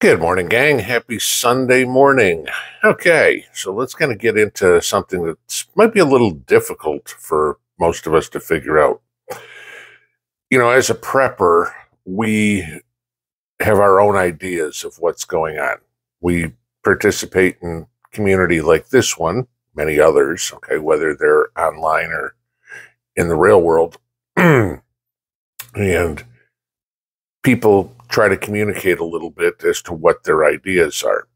Good morning, gang. Happy Sunday morning. Okay, so let's kind of get into something that might be a little difficult for most of us to figure out. As a prepper, we have our own ideas of what's going on. We participate in community like this one, many others, okay, whether they're online or in the real world. And people try to communicate a little bit as to what their ideas are.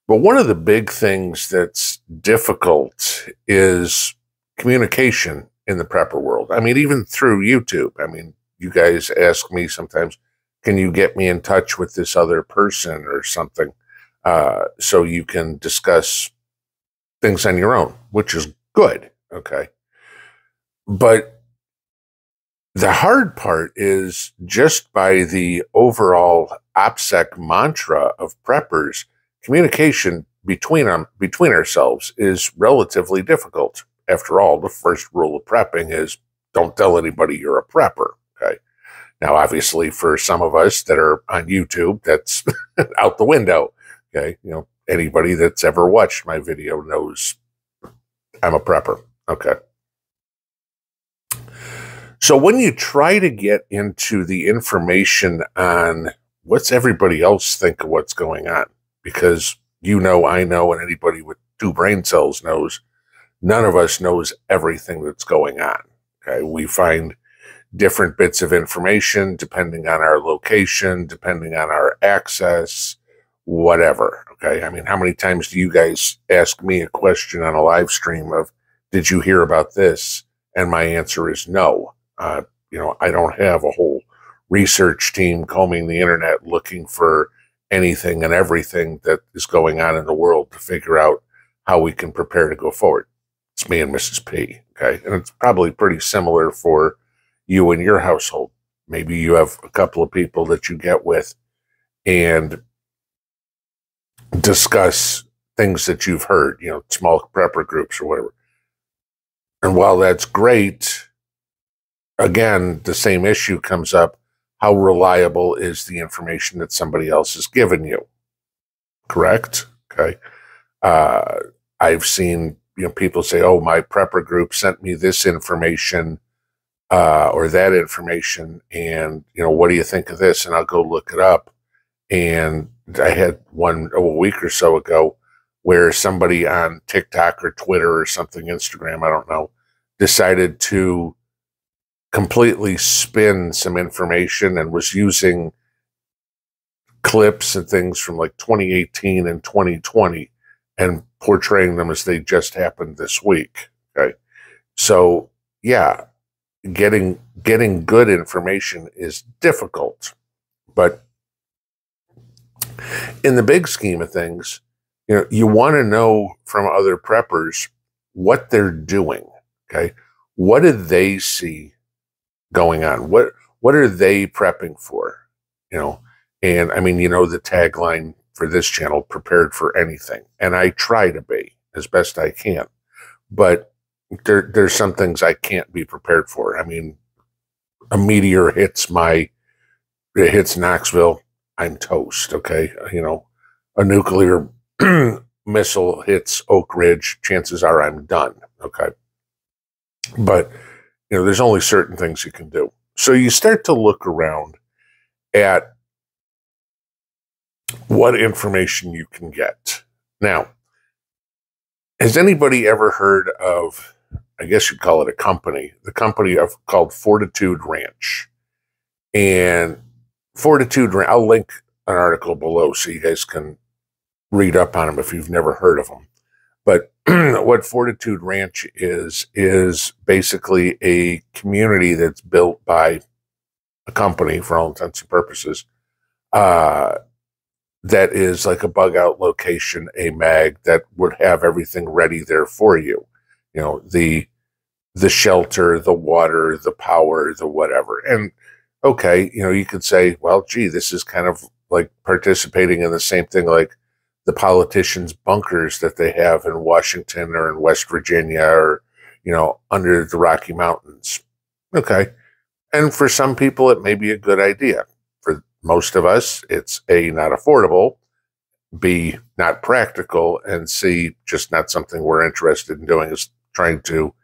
But one of the big things that's difficult is communication in the prepper world. I mean, even through YouTube. I mean, you guys ask me sometimes, can you get me in touch with this other person or something so you can discuss things on your own, which is good, okay? But the hard part is just by the overall OPSEC mantra of preppers, communication between ourselves is relatively difficult. After all, the first rule of prepping is don't tell anybody you're a prepper, okay? Now, obviously, for some of us that are on YouTube, that's out the window, okay? Anybody that's ever watched my video knows I'm a prepper, okay? So when you try to get into the information on what's everybody else think of what's going on, because I know, and anybody with two brain cells knows, none of us knows everything that's going on. Okay, we find different bits of information depending on our location, depending on our access, whatever. Okay, I mean, how many times do you guys ask me a question on a live stream of, did you hear about this? And my answer is no. I don't have a whole research team combing the internet looking for anything and everything that is going on in the world to figure out how we can prepare to go forward. It's me and Mrs. P, okay? And it's probably pretty similar for you and your household. Maybe you have a couple of people that you get with and discuss things that you've heard, small prepper groups or whatever. And while that's great, again, the same issue comes up. How reliable is the information that somebody else has given you? Correct? Okay. I've seen people say, oh, my prepper group sent me this information or that information, and what do you think of this? And I'll go look it up. And I had one a week or so ago where somebody on TikTok or Twitter or something, Instagram, I don't know, decided to completely spin some information and was using clips and things from like 2018 and 2020 and portraying them as they just happened this week. Okay. So yeah, getting good information is difficult, but in the big scheme of things, you want to know from other preppers what they're doing. Okay. What do they see going on? What are they prepping for? And I mean, the tagline for this channel, prepared for anything. And I try to be as best I can, but there's some things I can't be prepared for. I mean, a meteor hits Knoxville, I'm toast. Okay. A nuclear missile hits Oak Ridge, chances are I'm done. Okay. But there's only certain things you can do. So you start to look around at what information you can get. Now, has anybody ever heard of, I guess you'd call it a company, the company called Fortitude Ranch? And Fortitude Ranch, I'll link an article below so you guys can read up on them if you've never heard of them. But what Fortitude Ranch is basically a community that's built by a company, for all intents and purposes, that is like a bug out location, a mag that would have everything ready there for you. The shelter, the water, the power, the whatever. And okay, you could say, well, gee, this is kind of like participating in the same thing like the politicians' bunkers that they have in Washington or in West Virginia or, under the Rocky Mountains. Okay. And for some people, it may be a good idea. For most of us, it's A, not affordable, B, not practical, and C, just not something we're interested in doing, is trying to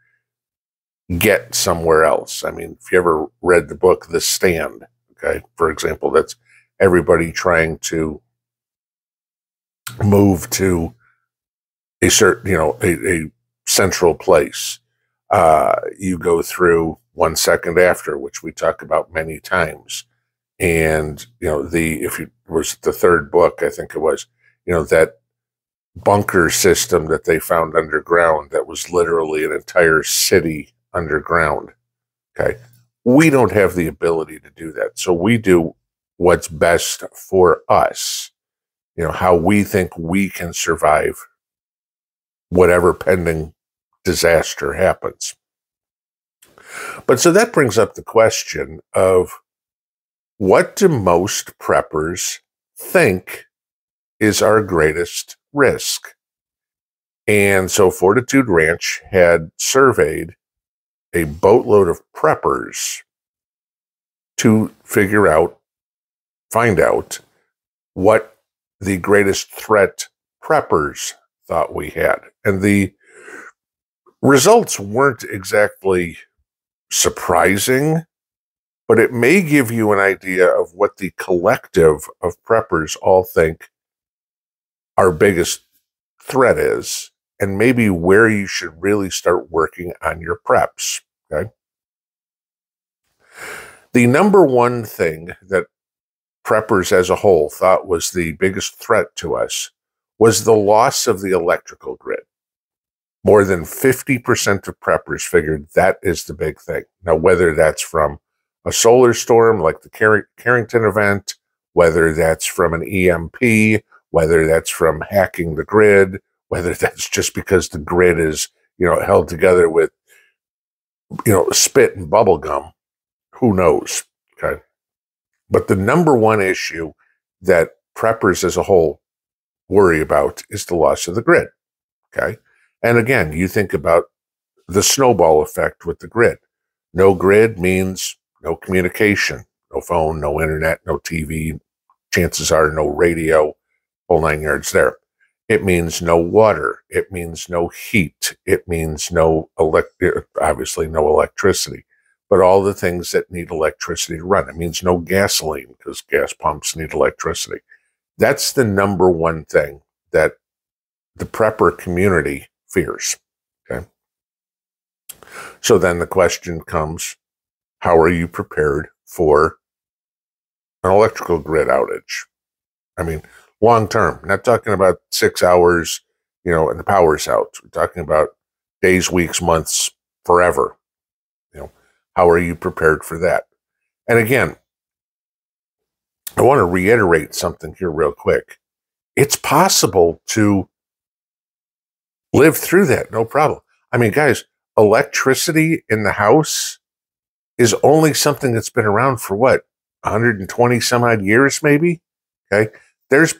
get somewhere else. I mean, if you ever read the book The Stand, okay, for example, that's everybody trying to move to a certain, a central place. You go through 1 Second After, which we talk about many times. And, if it was the third book, I think it was, that bunker system that they found underground that was literally an entire city underground. Okay. We don't have the ability to do that. So we do what's best for us, how we think we can survive whatever pending disaster happens. But so that brings up the question of, what do most preppers think is our greatest risk? And so Fortitude Ranch had surveyed a boatload of preppers to find out what the greatest threat preppers thought we had. And the results weren't exactly surprising, but it may give you an idea of what the collective of preppers all think our biggest threat is, and maybe where you should really start working on your preps. Okay. The number one thing that preppers as a whole thought was the biggest threat to us was the loss of the electrical grid. More than 50% of preppers figured that is the big thing. Now, whether that's from a solar storm like the Carrington event, whether that's from an EMP, whether that's from hacking the grid, whether that's just because the grid is, held together with, spit and bubble gum, who knows, okay? But the number one issue that preppers as a whole worry about is the loss of the grid, okay? And again, you think about the snowball effect with the grid. No grid means no communication, no phone, no internet, no TV, chances are no radio, whole 9 yards there. It means no water. It means no heat. It means obviously no electricity, but all the things that need electricity to run. It means no gasoline, because gas pumps need electricity. That's the number one thing that the prepper community fears. Okay. So then the question comes, how are you prepared for an electrical grid outage? I mean, long term, not talking about 6 hours, and the power's out. We're talking about days, weeks, months, forever. How are you prepared for that? And again, I want to reiterate something here real quick. It's possible to live through that, no problem. I mean, guys, electricity in the house is only something that's been around for 120 some odd years, maybe? Okay. There's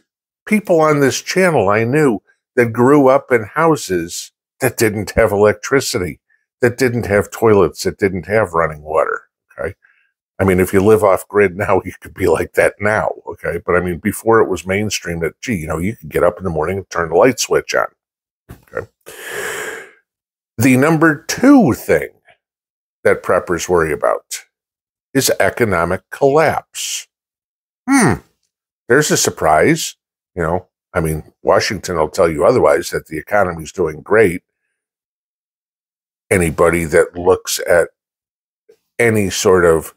people on this channel I knew that grew up in houses that didn't have electricity, that didn't have toilets, that didn't have running water. Okay. I mean, if you live off grid now, you could be like that now. Okay. But I mean, before it was mainstream that, you could get up in the morning and turn the light switch on. Okay. The number two thing that preppers worry about is economic collapse. There's a surprise. I mean, Washington will tell you otherwise, that the economy's doing great. Anybody that looks at any sort of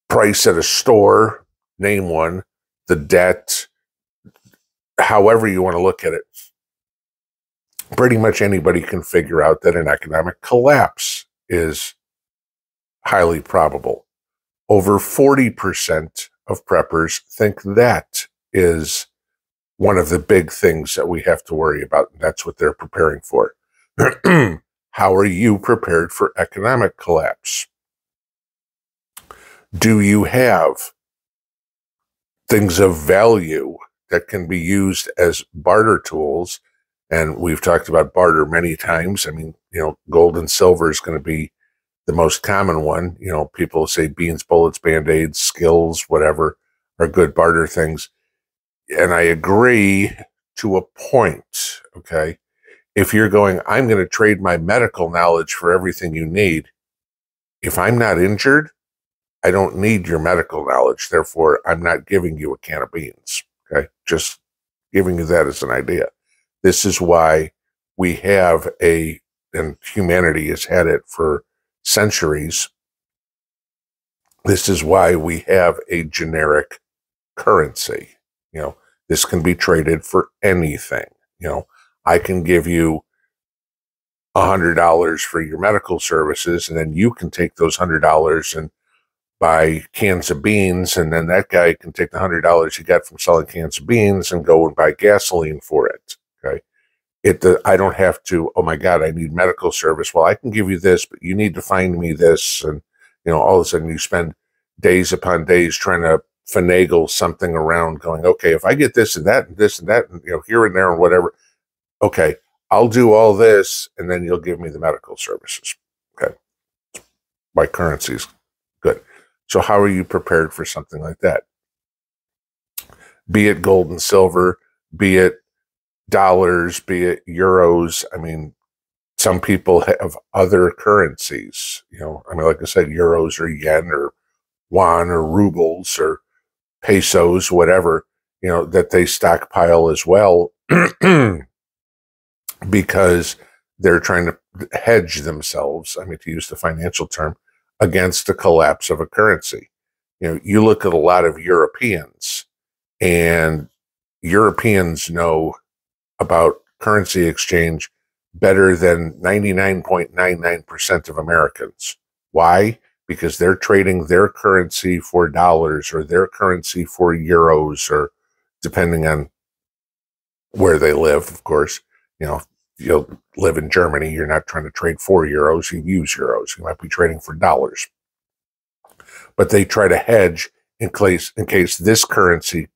price at a store, name one, the debt, however you want to look at it, pretty much anybody can figure out that an economic collapse is highly probable. Over 40% of preppers think that is one of the big things that we have to worry about. And that's what they're preparing for. How are you prepared for economic collapse? Do you have things of value that can be used as barter tools? And we've talked about barter many times. I mean, gold and silver is going to be the most common one. You know, people say beans, bullets, band-aids, skills, whatever, are good barter things. And I agree to a point, okay? If you're going, I'm going to trade my medical knowledge for everything you need. If I'm not injured, I don't need your medical knowledge. Therefore, I'm not giving you a can of beans, okay? Just giving you that as an idea. This is why we have and humanity has had it for centuries. This is why we have a generic currency. You know, this can be traded for anything. You know, I can give you $100 for your medical services, and then you can take those $100 and buy cans of beans, and then that guy can take the $100 he got from selling cans of beans and go and buy gasoline for it. Okay, I don't have to. Oh my God, I need medical service. Well, I can give you this, but you need to find me this, and you know, all of a sudden you spend days upon days trying to finagle something around, going, okay, if I get this and that and this and that, and you know, here and there and whatever, okay, I'll do all this, and then you'll give me the medical services. Okay, my currency's good. So how are you prepared for something like that? Be it gold and silver, be it dollars, be it euros. I mean, some people have other currencies. You know, I mean, like I said, euros or yen or yuan or rubles or pesos, whatever, you know, that they stockpile as well because they're trying to hedge themselves, I mean, to use the financial term, against the collapse of a currency. You know, you look at a lot of Europeans, and Europeans know about currency exchange better than 99.99% of Americans. Why? Because they're trading their currency for dollars or their currency for euros, or depending on where they live, of course. You know, if you live in Germany, you're not trying to trade for euros, you use euros. You might be trading for dollars. But they try to hedge in case this currency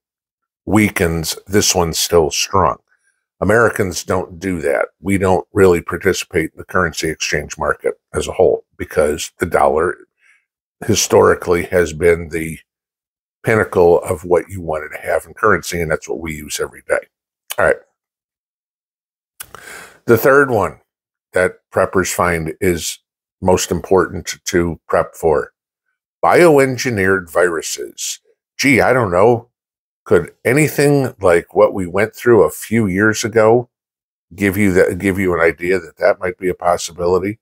weakens, this one's still strong. Americans don't do that. We don't really participate in the currency exchange market as a whole because the dollar historically has been the pinnacle of what you wanted to have in currency, and that's what we use every day. All right. The third one that preppers find is most important to prep for: bioengineered viruses. Gee, I don't know. Could anything like what we went through a few years ago give you an idea that that might be a possibility?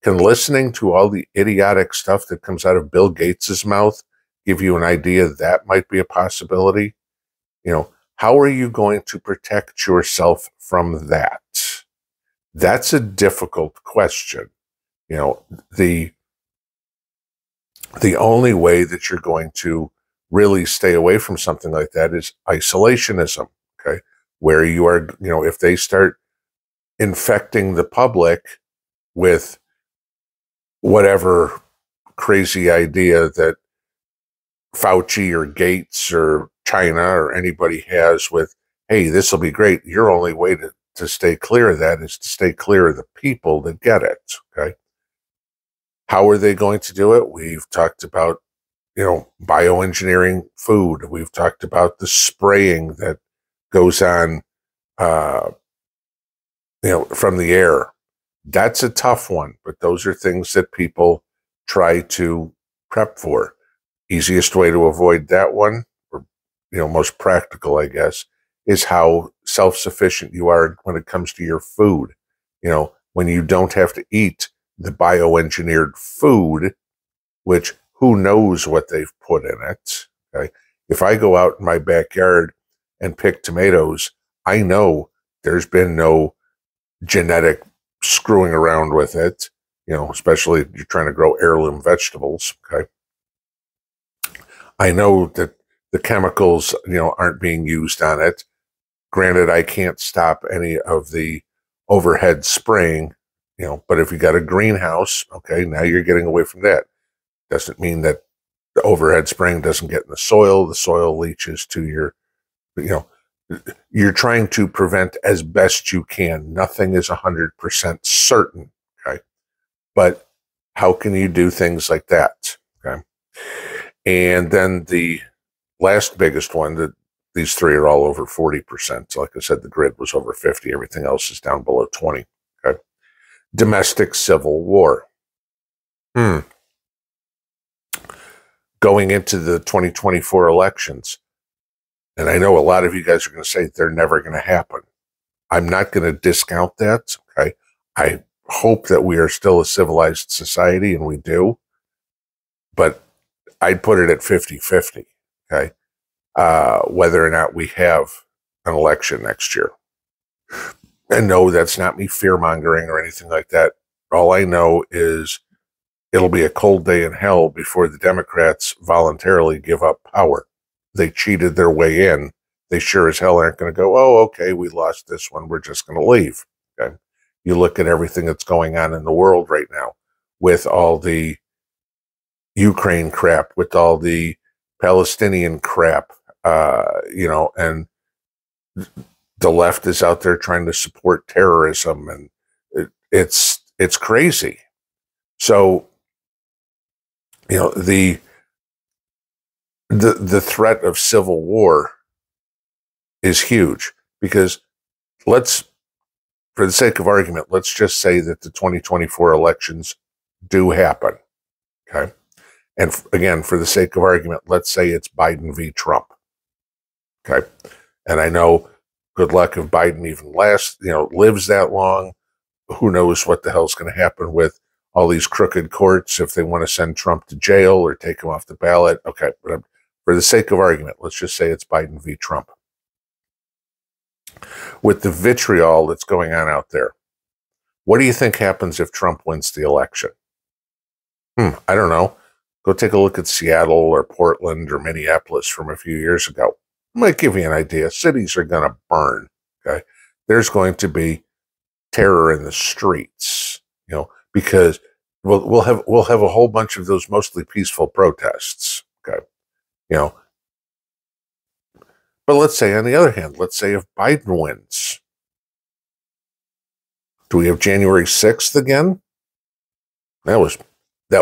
Can listening to all the idiotic stuff that comes out of Bill Gates's mouth give you an idea that might be a possibility? You know, how are you going to protect yourself from that? That's a difficult question. You know, the only way that you're going to really stay away from something like that is isolationism, okay? Where you are, you know, if they start infecting the public with whatever crazy idea that Fauci or Gates or China or anybody has with, hey, this will be great, your only way to stay clear of that is to stay clear of the people that get it, okay? How are they going to do it? We've talked about, you know, bioengineering food. We've talked about the spraying that goes on, you know, from the air. That's a tough one, but those are things that people try to prep for. Easiest way to avoid that one, or, you know, most practical, I guess, is how self-sufficient you are when it comes to your food. You know, when you don't have to eat the bioengineered food, which who knows what they've put in it, okay? If I go out in my backyard and pick tomatoes, I know there's been no genetic screwing around with it, you know, especially if you're trying to grow heirloom vegetables, okay? I know that the chemicals, you know, aren't being used on it. Granted, I can't stop any of the overhead spraying, you know, but if you got a greenhouse, okay, now you're getting away from that. Doesn't mean that the overhead spraying doesn't get in the soil leaches to your, you know, you're trying to prevent as best you can. Nothing is 100% certain, okay? But How can you do things like that? Okay. And then the last biggest one, that these three are all over 40%. So like I said, the grid was over 50. Everything else is down below 20. Okay. Domestic civil war. Going into the 2024 elections, and I know a lot of you guys are going to say they're never going to happen. I'm not going to discount that. Okay. I hope that we are still a civilized society, and we do, but I'd put it at 50-50. Okay. Whether or not we have an election next year. And no, that's not me fear-mongering or anything like that. All I know is it'll be a cold day in hell before the Democrats voluntarily give up power. They cheated their way in. They sure as hell aren't going to go, oh, okay, we lost this one, we're just going to leave. Okay. You look at everything that's going on in the world right now with all the Ukraine crap, with all the Palestinian crap, and the left is out there trying to support terrorism, and it's crazy. So, the threat of civil war is huge, because for the sake of argument, let's just say that the 2024 elections do happen. Okay. And again, for the sake of argument, let's say it's Biden v. Trump. Okay. And I know, good luck if Biden even lives that long. Who knows what the hell's going to happen with all these crooked courts, if they want to send Trump to jail or take him off the ballot. Okay. But for the sake of argument, let's just say it's Biden v. Trump. With the vitriol that's going on out there, what do you think happens if Trump wins the election? I don't know. Go take a look at Seattle or Portland or Minneapolis from a few years ago. I might give you an idea. Cities are going to burn. Okay. There's going to be terror in the streets, because we'll have a whole bunch of those mostly peaceful protests. Okay. But let's say, on the other hand, let's say if Biden wins, do we have January 6th again? That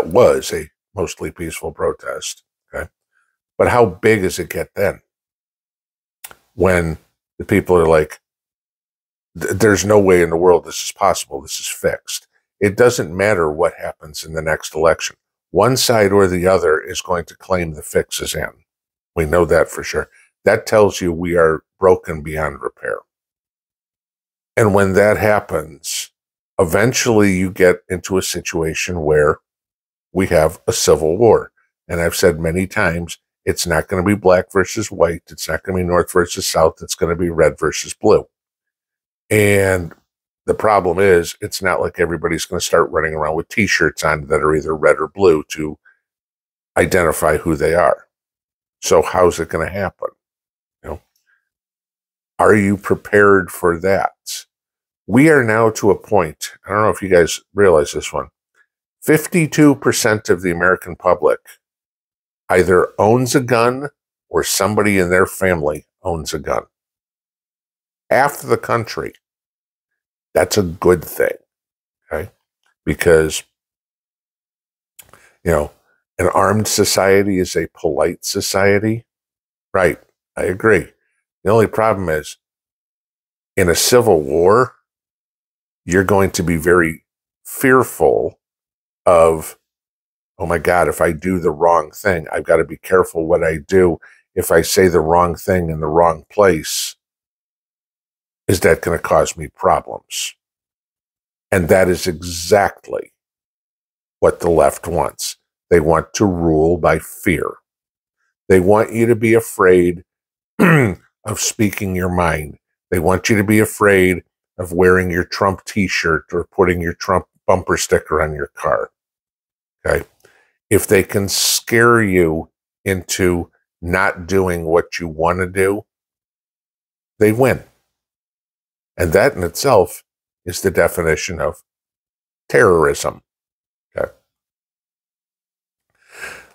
was a mostly peaceful protest. Okay. But how big does it get then? When the people are like, there's no way in the world this is possible. This is fixed. It doesn't matter what happens in the next election. One side or the other is going to claim the fix is in. We know that for sure. That tells you we are broken beyond repair. And when that happens, eventually you get into a situation where we have a civil war. And I've said many times, it's not going to be black versus white. It's not going to be north versus south. It's going to be red versus blue. And the problem is, it's not like everybody's going to start running around with T-shirts on that are either red or blue to identify who they are. So how's it going to happen? Are you prepared for that? We are now to a point, I don't know if you guys realize this one, 52% of the American public either owns a gun or somebody in their family owns a gun. Half the country. That's a good thing, okay? Because, an armed society is a polite society. Right, I agree. The only problem is, in a civil war, you're going to be very fearful of, oh my God, if I do the wrong thing, I've got to be careful what I do. If I say the wrong thing in the wrong place, is that going to cause me problems? And that is exactly what the left wants. They want to rule by fear. They want you to be afraid of speaking your mind. They want you to be afraid of wearing your Trump t-shirt or putting your Trump bumper sticker on your car. Okay? If they can scare you into not doing what you want to do, they win. And that in itself is the definition of terrorism. Okay?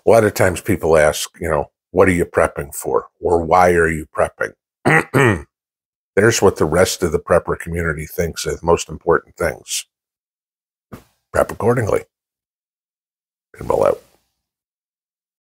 A lot of times people ask, what are you prepping for? Or why are you prepping? There's what the rest of the prepper community thinks are the most important things. Prep accordingly. Pinball out.